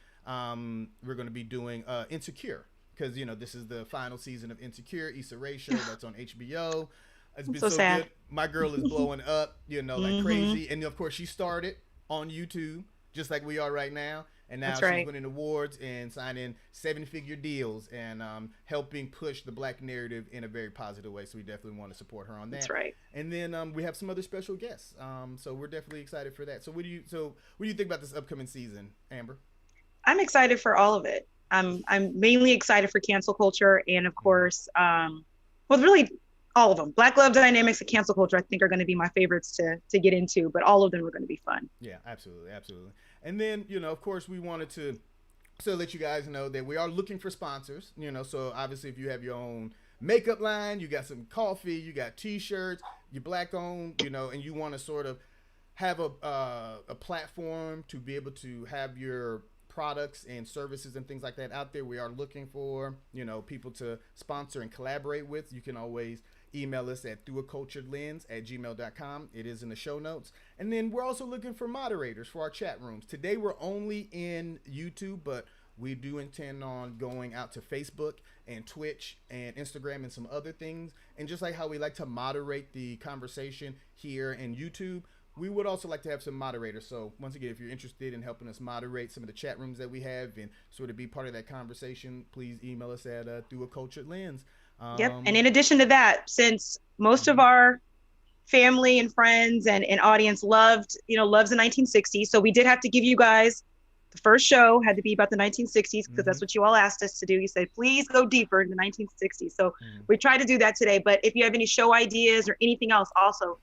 we're going to be doing Insecure because this is the final season of Insecure, Issa Rae show that's on HBO. It's been so sad. good. My girl is blowing up, like Mhm. crazy, and of course she started on YouTube just like we are right now. And now That's she's right. winning awards and signing 7-figure deals and helping push the Black narrative in a very positive way. So we definitely want to support her on that. That's right. And then we have some other special guests. So we're definitely excited for that. So what do you think about this upcoming season, Amber? I'm excited for all of it. I'm mainly excited for cancel culture and of course, really all of them. Black love dynamics and cancel culture, I think, are going to be my favorites to get into, but all of them are going to be fun. Yeah, absolutely, absolutely. And then of course, we wanted to let you guys know that we are looking for sponsors. So obviously, if you have your own makeup line, you got some coffee, you got T-shirts, you're Black owned, and you want to sort of have a platform to be able to have your products and services and things like that out there. We are looking for people to sponsor and collaborate with. You can always email us at throughaculturedlens@gmail.com. It is in the show notes. And then we're also looking for moderators for our chat rooms. Today we're only in YouTube, but we do intend on going out to Facebook and Twitch and Instagram and some other things. And just like how we like to moderate the conversation here in YouTube, we would also like to have some moderators. So once again, if you're interested in helping us moderate some of the chat rooms that we have and sort of be part of that conversation, please email us at throughaculturedlens. Yep. And in addition to that, since most of our family and friends and audience loves the 1960s, so we did have to give you guys, the first show had to be about the 1960s because that's what you all asked us to do. You said, please go deeper in the 1960s. So we tried to do that today. But if you have any show ideas or anything else, also,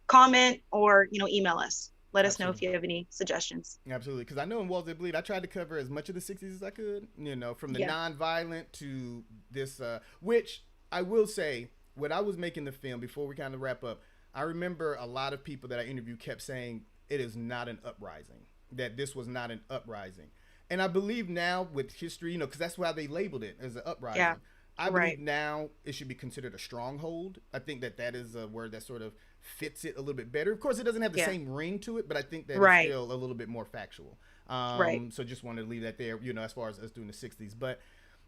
comment or, email us. Let us know if you have any suggestions. Absolutely. Because I know in Walls That Bleed, I tried to cover as much of the 60s as I could, from the non-violent to this, which I will say, when I was making the film, before we kind of wrap up, I remember a lot of people that I interviewed kept saying it is not an uprising, that this was not an uprising. And I believe now with history, because that's why they labeled it as an uprising. Yeah. I believe now it should be considered a stronghold. I think that is a word that sort of fits it a little bit better. Of course, it doesn't have the same ring to it, but I think that it's still a little bit more factual. So just wanted to leave that there, as far as us doing the 60s. But,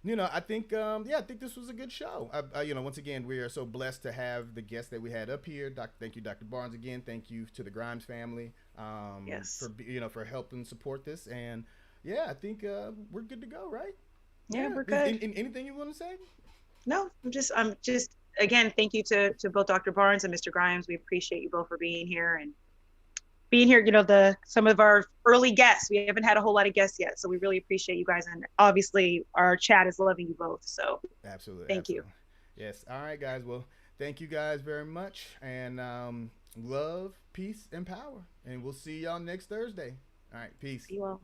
I think, I think this was a good show. Once again, we are so blessed to have the guests that we had up here. Thank you, Dr. Barnes, again. Thank you to the Grimes family for helping support this. And, I think we're good to go, right? Yeah, we're good. Anything you want to say? No, I'm just again, thank you to both Dr. Barnes and Mr. Grimes. We appreciate you both for being here and being here. Some of our early guests, we haven't had a whole lot of guests yet, so we really appreciate you guys. And obviously, our chat is loving you both. So absolutely, thank you. Yes. All right, guys. Well, thank you guys very much, and love, peace, and power. And we'll see y'all next Thursday. All right, peace. See you all.